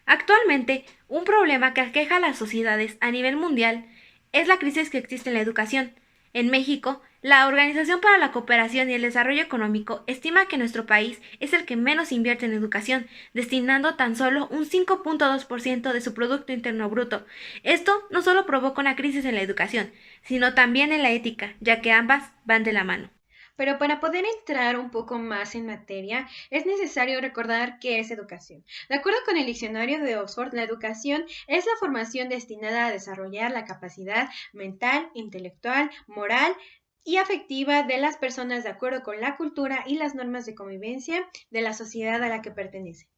Actualmente, un problema que aqueja a las sociedades a nivel mundial es la crisis que existe en la educación. En México, la Organización para la Cooperación y el Desarrollo Económico estima que nuestro país es el que menos invierte en educación, destinando tan solo un 5.2% de su Producto Interno Bruto. Esto no solo provoca una crisis en la educación, sino también en la ética, ya que ambas van de la mano. Pero para poder entrar un poco más en materia, es necesario recordar qué es educación. De acuerdo con el diccionario de Oxford, la educación es la formación destinada a desarrollar la capacidad mental, intelectual, moral y afectiva de las personas de acuerdo con la cultura y las normas de convivencia de la sociedad a la que pertenece.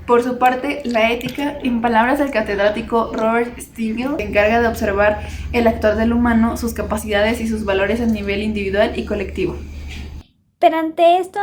Por su parte, la ética, en palabras del catedrático Robert Stigl, se encarga de observar el actuar del humano, sus capacidades y sus valores a nivel individual y colectivo. Pero ante esto,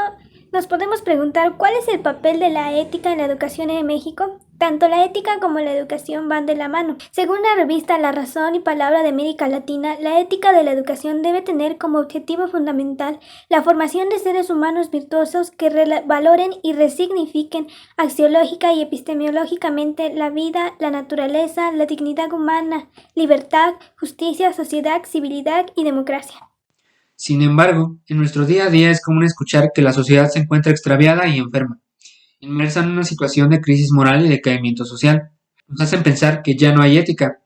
nos podemos preguntar cuál es el papel de la ética en la educación en México. Tanto la ética como la educación van de la mano. Según la revista La Razón y Palabra de América Latina, la ética de la educación debe tener como objetivo fundamental la formación de seres humanos virtuosos que valoren y resignifiquen axiológica y epistemológicamente la vida, la naturaleza, la dignidad humana, libertad, justicia, sociedad, civilidad y democracia. Sin embargo, en nuestro día a día es común escuchar que la sociedad se encuentra extraviada y enferma, inmersa en una situación de crisis moral y decaimiento social. Nos hacen pensar que ya no hay ética,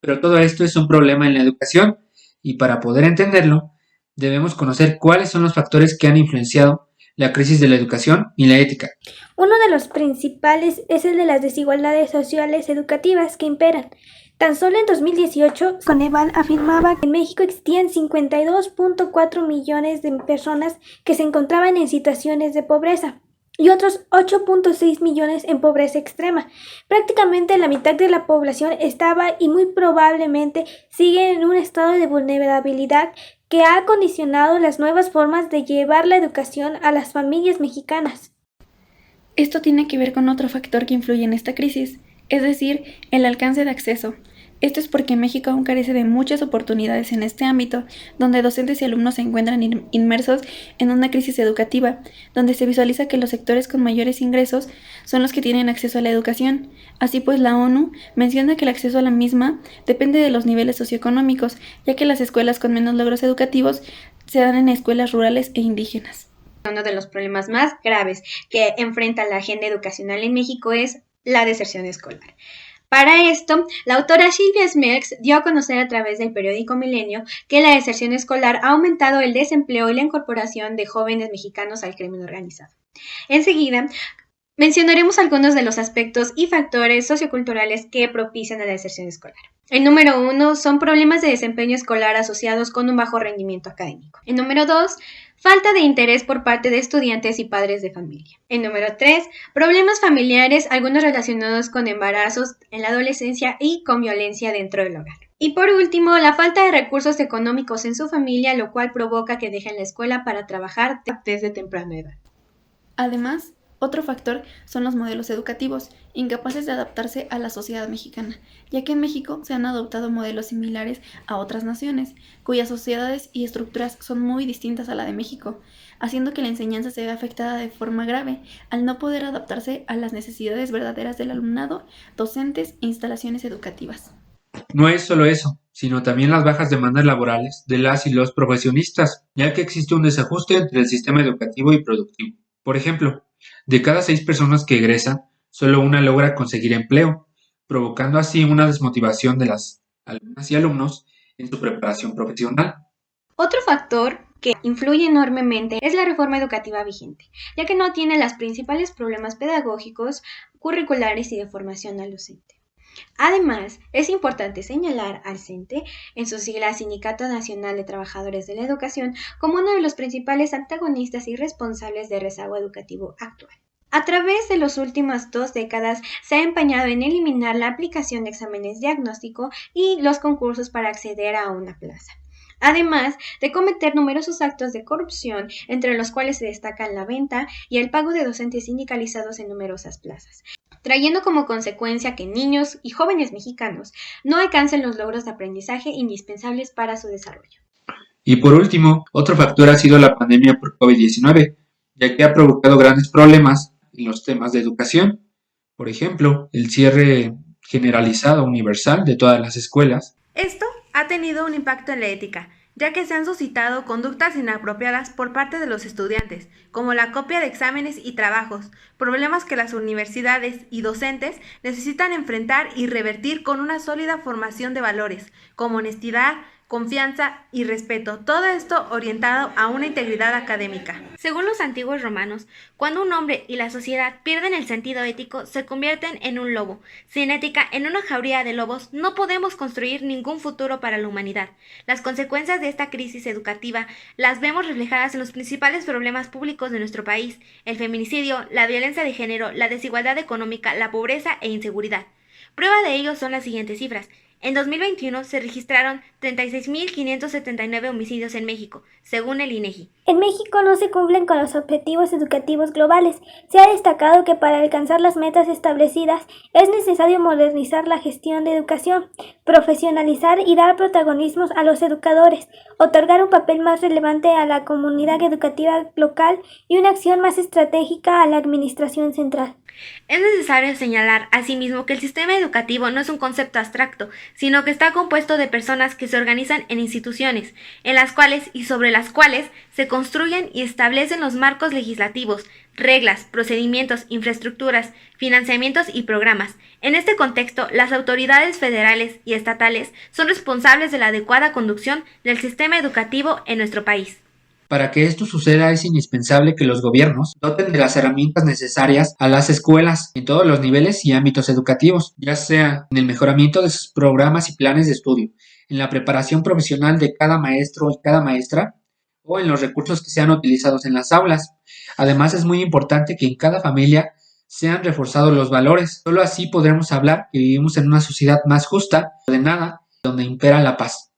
pero todo esto es un problema en la educación y para poder entenderlo, debemos conocer cuáles son los factores que han influenciado la crisis de la educación y la ética. Uno de los principales es el de las desigualdades sociales educativas que imperan. Tan solo en 2018, Coneval afirmaba que en México existían 52.4 millones de personas que se encontraban en situaciones de pobreza y otros 8.6 millones en pobreza extrema. Prácticamente la mitad de la población estaba y muy probablemente sigue en un estado de vulnerabilidad que ha condicionado las nuevas formas de llevar la educación a las familias mexicanas. Esto tiene que ver con otro factor que influye en esta crisis, es decir, el alcance de acceso. Esto es porque México aún carece de muchas oportunidades en este ámbito, donde docentes y alumnos se encuentran inmersos en una crisis educativa, donde se visualiza que los sectores con mayores ingresos son los que tienen acceso a la educación. Así pues, la ONU menciona que el acceso a la misma depende de los niveles socioeconómicos, ya que las escuelas con menos logros educativos se dan en escuelas rurales e indígenas. Uno de los problemas más graves que enfrenta la agenda educacional en México es la deserción escolar. Para esto, la autora Silvia Smerks dio a conocer a través del periódico Milenio que la deserción escolar ha aumentado el desempleo y la incorporación de jóvenes mexicanos al crimen organizado. Enseguida, mencionaremos algunos de los aspectos y factores socioculturales que propician a la deserción escolar. El número 1 son problemas de desempeño escolar asociados con un bajo rendimiento académico. El número 2, falta de interés por parte de estudiantes y padres de familia. El número 3, problemas familiares, algunos relacionados con embarazos en la adolescencia y con violencia dentro del hogar. Y por último, la falta de recursos económicos en su familia, lo cual provoca que dejen la escuela para trabajar desde temprana edad. Además, otro factor son los modelos educativos, incapaces de adaptarse a la sociedad mexicana, ya que en México se han adoptado modelos similares a otras naciones, cuyas sociedades y estructuras son muy distintas a la de México, haciendo que la enseñanza se vea afectada de forma grave, al no poder adaptarse a las necesidades verdaderas del alumnado, docentes e instalaciones educativas. No es solo eso, sino también las bajas demandas laborales de las y los profesionistas, ya que existe un desajuste entre el sistema educativo y productivo. Por ejemplo, de cada 6 personas que egresan, solo una logra conseguir empleo, provocando así una desmotivación de las alumnas y alumnos en su preparación profesional. Otro factor que influye enormemente es la reforma educativa vigente, ya que no atiende los principales problemas pedagógicos, curriculares y de formación al docente. Además, es importante señalar al CENTE, en sus siglas Sindicato Nacional de Trabajadores de la Educación, como uno de los principales antagonistas y responsables del rezago educativo actual. A través de las últimas 2 décadas se ha empeñado en eliminar la aplicación de exámenes diagnóstico y los concursos para acceder a una plaza, además de cometer numerosos actos de corrupción, entre los cuales se destacan la venta y el pago de docentes sindicalizados en numerosas plazas, trayendo como consecuencia que niños y jóvenes mexicanos no alcancen los logros de aprendizaje indispensables para su desarrollo. Y por último, otro factor ha sido la pandemia por COVID-19, ya que ha provocado grandes problemas en los temas de educación, Por ejemplo, el cierre generalizado universal de todas las escuelas. Esto ha tenido un impacto en la ética, ya que se han suscitado conductas inapropiadas por parte de los estudiantes, como la copia de exámenes y trabajos, problemas que las universidades y docentes necesitan enfrentar y revertir con una sólida formación de valores, como honestidad, confianza y respeto, todo esto orientado a una integridad académica. Según los antiguos romanos, cuando un hombre y la sociedad pierden el sentido ético, se convierten en un lobo. Sin ética, en una jauría de lobos, no podemos construir ningún futuro para la humanidad. Las consecuencias de esta crisis educativa las vemos reflejadas en los principales problemas públicos de nuestro país: el feminicidio, la violencia de género, la desigualdad económica, la pobreza e inseguridad. Prueba de ello son las siguientes cifras. En 2021 se registraron 36.579 homicidios en México, según el INEGI. En México no se cumplen con los objetivos educativos globales. Se ha destacado que para alcanzar las metas establecidas es necesario modernizar la gestión de educación, profesionalizar y dar protagonismo a los educadores, otorgar un papel más relevante a la comunidad educativa local y una acción más estratégica a la administración central. Es necesario señalar asimismo que el sistema educativo no es un concepto abstracto, sino que está compuesto de personas que se organizan en instituciones, en las cuales y sobre las cuales se construyen y establecen los marcos legislativos, reglas, procedimientos, infraestructuras, financiamientos y programas. En este contexto, las autoridades federales y estatales son responsables de la adecuada conducción del sistema educativo en nuestro país. Para que esto suceda es indispensable que los gobiernos doten de las herramientas necesarias a las escuelas en todos los niveles y ámbitos educativos, ya sea en el mejoramiento de sus programas y planes de estudio, en la preparación profesional de cada maestro y cada maestra, o en los recursos que sean utilizados en las aulas. Además, es muy importante que en cada familia sean reforzados los valores. Solo así podremos hablar que vivimos en una sociedad más justa, ordenada, donde impera la paz.